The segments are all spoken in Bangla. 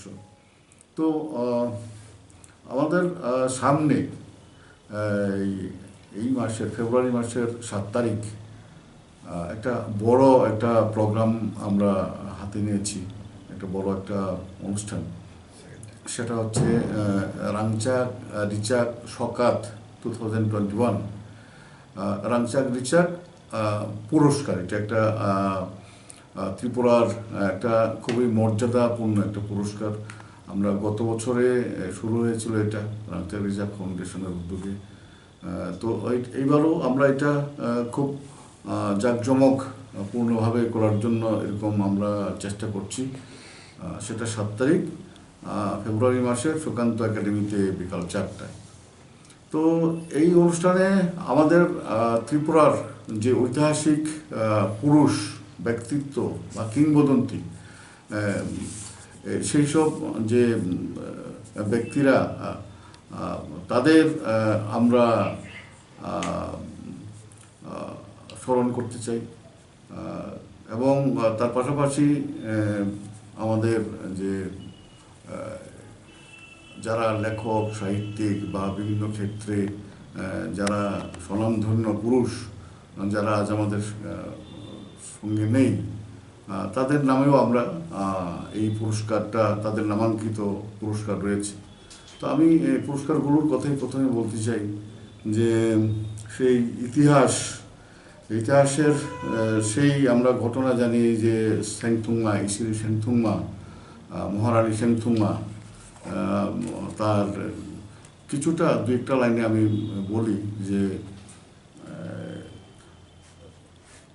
সদস্য। তো আমাদের সামনে এই মাসের ফেব্রুয়ারি মাসের 7 তারিখ একটা বড় একটা প্রোগ্রাম আমরা হাতে নিয়েছি, একটা বড় একটা অনুষ্ঠান। সেটা হচ্ছে রাংচাক রিচাক শকাত 2021 রাংচাক রিচাক পুরস্কার। এটা একটা ত্রিপুরার একটা খুবই মর্যাদাপূর্ণ একটা পুরস্কার। আমরা গত বছরে শুরু হয়েছিল এটা রাংচাক রিচাক ফাউন্ডেশনের উদ্যোগে। তো এইবারও আমরা এটা খুব জাঁকজমক পূর্ণভাবে করার জন্য এরকম আমরা চেষ্টা করছি। সেটা 7 তারিখ ফেব্রুয়ারি মাসের সুকান্ত একাডেমিতে বিকাল 4টায়। তো এই অনুষ্ঠানে আমাদের ত্রিপুরার যে ঐতিহাসিক পুরুষ ব্যক্তিত্ব বা কিংবদন্তি, সেই সব যে ব্যক্তিরা তাদের আমরা স্মরণ করতে চাই। এবং তার পাশাপাশি আমাদের যে যারা লেখক, সাহিত্যিক বা বিভিন্ন ক্ষেত্রে যারা স্বনামধন্য পুরুষ যারা আজ আমাদের সঙ্গে নেই, তাদের নামেও আমরা এই পুরস্কারটা, তাদের নামাঙ্কিত পুরস্কার রয়েছে। তো আমি এই পুরস্কারগুলোর কথাই প্রথমে বলতে চাই যে সেই ইতিহাসের সেই আমরা ঘটনা জানি যে সেংথুংমা, ইসিরি সেংথুংমা, মহারানী সেংথুংমা, তার কিছুটা দু একটা লাইনে আমি বলি যে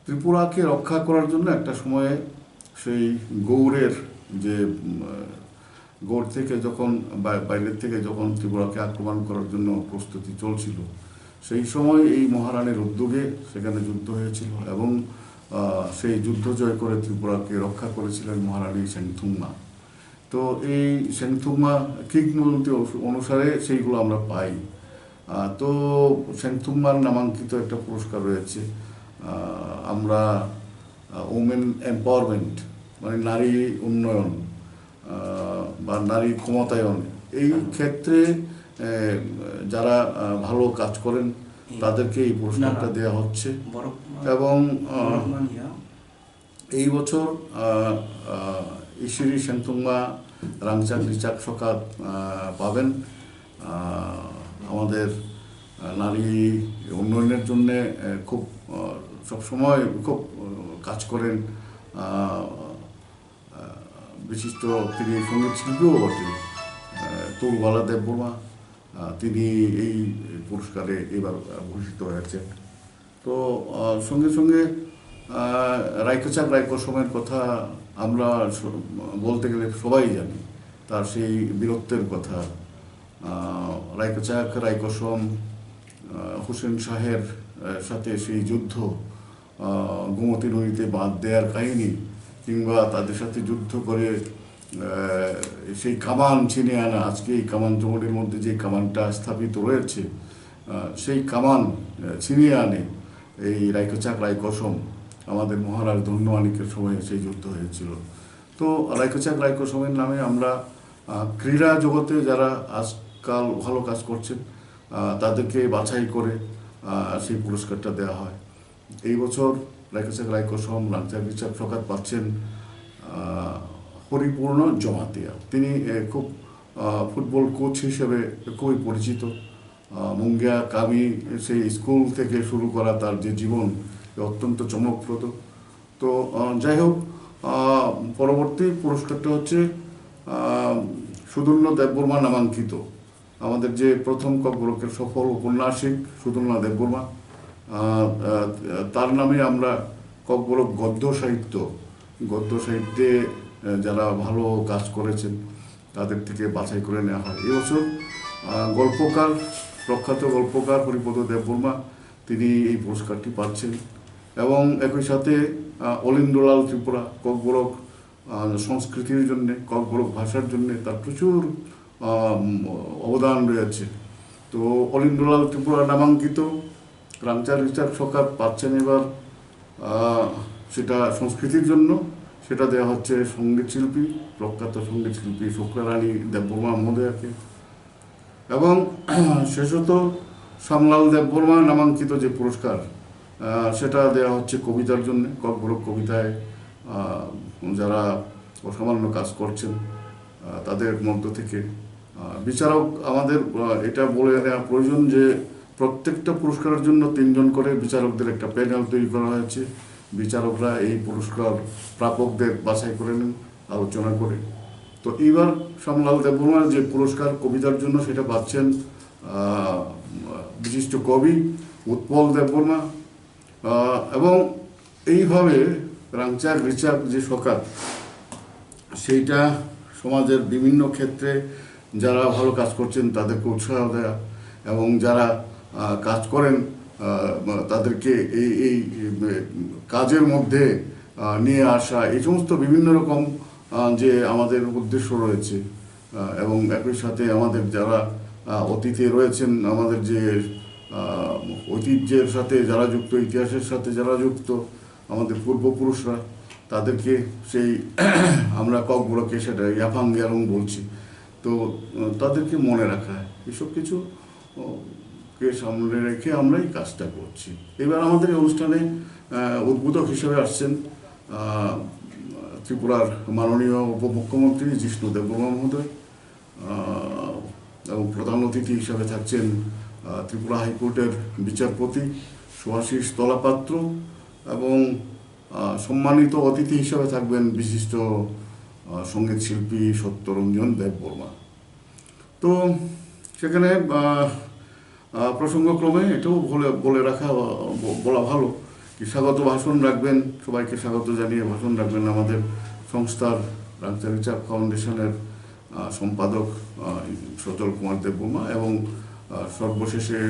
ত্রিপুরাকে রক্ষা করার জন্য একটা সময়ে সেই গৌড় থেকে যখন বাইরের থেকে যখন ত্রিপুরাকে আক্রমণ করার জন্য প্রস্তুতি চলছিল, সেই সময় এই মহারানীর উদ্যোগে সেখানে যুদ্ধ হয়েছিল এবং সেই যুদ্ধ জয় করে ত্রিপুরাকে রক্ষা করেছিলেন মহারানী সেংথুংমা। তো এই সেংথুংমা কিংবদন্তি অনুসারে সেইগুলো আমরা পাই। তো সেংথুংমার নামাঙ্কিত একটা পুরস্কার রয়েছে। আমরা ওমেন এম্পাওয়ারমেন্ট মানে নারী উন্নয়ন বা নারী ক্ষমতায়ন, এই ক্ষেত্রে যারা ভালো কাজ করেন তাদেরকে এই পুরস্কারটা দেওয়া হচ্ছে। এবং এই বছর ইসিরি সেংথুংমা রাংচাক রিচাক শকাত পাবেন। আমাদের নারী উন্নয়নের জন্যে খুব সবসময় খুব কাজ করেন, বিশিষ্ট তিনি সঙ্গীত শিল্পীও বটে তুলবালা দেববর্মা, তিনি এই পুরস্কারে এবার ভূষিত হয়েছেন। তো সঙ্গে সঙ্গে রায়কোচাক রায়কোসমের কথা আমরা বলতে গেলে সবাই জানি, তার সেই বীরত্বের কথা। রায়কোচাক রায়কোসম হোসেন শাহের সাথে সেই যুদ্ধ, গোমতী নদীতে বাঁধ দেওয়ার কাহিনী, কিংবা তাদের সাথে যুদ্ধ করে সেই কামান ছিনিয়ে আনা। আজকে এই কামান জঙ্গলের মধ্যে যে কামানটা স্থাপিত রয়েছে, সেই কামান ছিনিয়ে আনে এই রায়কোচাক রায়কোসম। আমাদের মহারাজ ধন্যমাণিক্যের সময় সেই যুদ্ধ হয়েছিল। তো রায়কোচাক রায়কোসমের নামে আমরা ক্রীড়া জগতে যারা আজকাল ভালো কাজ করছেন তাদেরকে বাছাই করে সেই পুরস্কারটা দেওয়া হয়। এই বছর রায়কোচাক রায়কোসম রাংচাক রিচাক শকাত পাচ্ছেন পরিপূর্ণ জমাতিয়া। তিনি খুব ফুটবল কোচ হিসেবে খুবই পরিচিত। মুঙ্গিয়া কামি সেই স্কুল থেকে শুরু করা তার যে জীবন অত্যন্ত চমকপ্রদ। তো যাই হোক, পরবর্তী পুরস্কারটা হচ্ছে সুধন্য দেববর্মা নামাঙ্কিত আমাদের যে প্রথম ককবরকের সফল উপন্যাসিক সুধন্য দেববর্মা, তার নামে আমরা ককবরক গদ্য সাহিত্যে যারা ভালো কাজ করেছেন তাদের থেকে বাছাই করে নেওয়া হয়। এবছর প্রখ্যাত গল্পকার হরিপদ দেববর্মা তিনি এই পুরস্কারটি পাচ্ছেন। এবং একই সাথে অলিন্দলাল ত্রিপুরা ককবরক সংস্কৃতির জন্যে, ককবরক ভাষার জন্যে তার প্রচুর অবদান রয়েছে। তো অলিন্দলাল ত্রিপুরা নামাঙ্কিত রাংচাক রিচাক শকাত পাচ্ছেন এবার, সেটা সংস্কৃতির জন্য, সেটা দেওয়া হচ্ছে সঙ্গীত শিল্পী, প্রখ্যাত সঙ্গীত শিল্পী শুক্লারানী দেববর্মা মহোদয়াকে। এবং শেষত শ্যামলাল দেববর্মা নামাঙ্কিত যে পুরস্কার, সেটা দেওয়া হচ্ছে কবিতার জন্য। ককবরক কবিতায় যারা অসামান্য কাজ করছেন তাদের মধ্য থেকে বিচারক, আমাদের এটা বলে নেওয়া প্রয়োজন যে প্রত্যেকটা পুরস্কারের জন্য 3 জন করে বিচারকদের একটা প্যানেল তৈরি করা হয়েছে। বিচারকরা এই পুরস্কার প্রাপকদের বাছাই করে নেন আলোচনা করে। তো এইবার শ্যামলাল দেববর্মার যে পুরস্কার কবিতার জন্য, সেটা পাচ্ছেন বিশিষ্ট কবি উৎপল দেববর্মা। এবং এইভাবে রাংচার রিচাক যে সকার, সেইটা সমাজের বিভিন্ন ক্ষেত্রে যারা ভালো কাজ করছেন তাদেরকে উৎসাহ দেয়া, এবং যারা কাজ করেন তাদেরকে এই কাজের মধ্যে নিয়ে আসা, এই সমস্ত বিভিন্ন রকম যে আমাদের উদ্দেশ্য রয়েছে। এবং একই সাথে আমাদের যারা অতীতে রয়েছেন, আমাদের যে ঐতিহ্যের সাথে যারা যুক্ত, ইতিহাসের সাথে যারা যুক্ত, আমাদের পূর্বপুরুষরা, তাদেরকে সেই আমরা ককবরকে সেটা ইয়াফাং গ্যারং বলছি। তো তাদেরকে মনে রাখা, এসব কিছু কে সামনে রেখে আমরা এই কাজটা করছি। এবার আমাদের এই অনুষ্ঠানে উদ্বোধক হিসেবে আসছেন ত্রিপুরার মাননীয় উপমুখ্যমন্ত্রী জিষ্ণু দেববর্মা মহোদয়, এবং প্রধান অতিথি হিসাবে থাকছেন ত্রিপুরা হাইকোর্টের বিচারপতি সুভাষিস তলাপাত্র, এবং সম্মানিত অতিথি হিসাবে থাকবেন বিশিষ্ট সঙ্গীত শিল্পী সত্যরঞ্জন দেববর্মা। তো সেখানে প্রসঙ্গক্রমে এটাও বলে রাখা বলা ভালো কি স্বাগত ভাষণ রাখবেন, সবাইকে স্বাগত জানিয়ে ভাষণ রাখবেন আমাদের সংস্থার রাংচার রিচাক ফাউন্ডেশনের সম্পাদক সচল কুমার দেববর্মা, এবং সর্বশেষে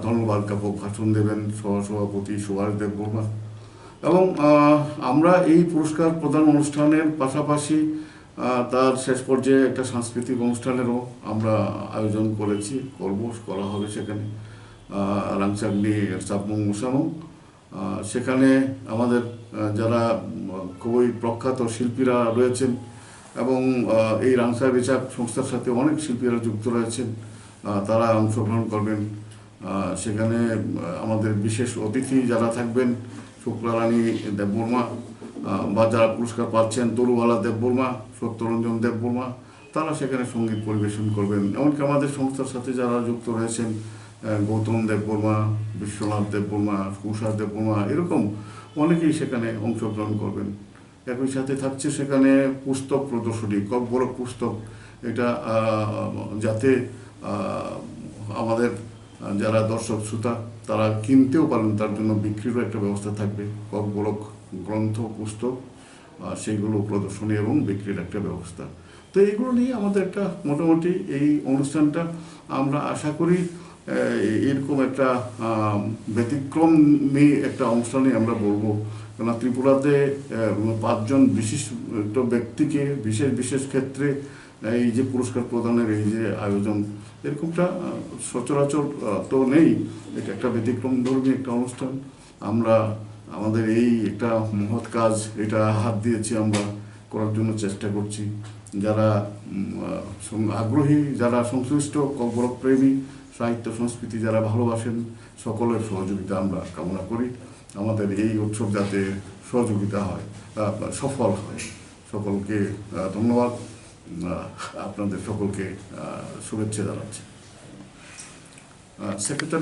ধন্যবাদ জ্ঞাপক ভাষণ দেবেন সহসভাপতি সুভাষ দেববর্মা। এবং আমরা এই পুরস্কার প্রদান অনুষ্ঠানের পাশাপাশি তার শেষ পর্যায়ে একটা সাংস্কৃতিক অনুষ্ঠানেরও আমরা আয়োজন করা হবে সেখানে রাংচাগনি চাপমং মুসামং। সেখানে আমাদের যারা খুবই প্রখ্যাত শিল্পীরা রয়েছেন, এবং এই রাংচার রিচাক সংস্থার সাথে অনেক শিল্পীরা যুক্ত রয়েছেন, তারা অংশগ্রহণ করবেন। সেখানে আমাদের বিশেষ অতিথি যারা থাকবেন, শুক্লারানী দেববর্মা, বা যারা পুরস্কার পাচ্ছেন তরুবালা দেববর্মা, সত্যরঞ্জন দেববর্মা, তারা সেখানে সঙ্গীত পরিবেশন করবেন। এমনকি আমাদের সংস্থার সাথে যারা যুক্ত রয়েছেন, গৌতম দেববর্মা, বিশ্বনাথ দেববর্মা, কুষার দেববর্মা, এরকম অনেকেই সেখানে অংশগ্রহণ করবেন। একই সাথে থাকছে সেখানে পুস্তক প্রদর্শনী, ককবরক পুস্তক, এটা যাতে আমাদের যারা দর্শক শ্রোতা তারা কিনতেও পারেন, তার জন্য বিক্রিরও একটা ব্যবস্থা থাকবে। ককবরক গ্রন্থ পুস্তক, সেইগুলো প্রদর্শনী এবং বিক্রির একটা ব্যবস্থা। তো এইগুলো নিয়ে আমাদের একটা মোটামুটি এই অনুষ্ঠানটা আমরা আশা করি এরকম একটা ব্যতিক্রমী একটা অনুষ্ঠানে আমরা বলবো। কেননা ত্রিপুরাতে 5 জন বিশিষ্ট ব্যক্তিকে বিশেষ ক্ষেত্রে এই যে পুরস্কার প্রদানের এই যে আয়োজন, এরকমটা সচরাচর তো নেই। এটা একটা ব্যতিক্রমধর্মী একটা অনুষ্ঠান। আমরা আমাদের এই একটা মহৎ কাজ, এটা হাত দিয়েছি, আমরা করার জন্য চেষ্টা করছি। যারা আগ্রহী, যারা সংশ্লিষ্ট ককবরক প্রেমী, সাহিত্য সংস্কৃতি যারা ভালোবাসেন, সকলের সহযোগিতা আমরা কামনা করি। আমাদের এই উৎসব যাতে সহযোগিতা হয়, সফল হয়। সকলকে ধন্যবাদ, আপনাদের সকলকে শুভেচ্ছা জানাচ্ছি। সেক্রেটারি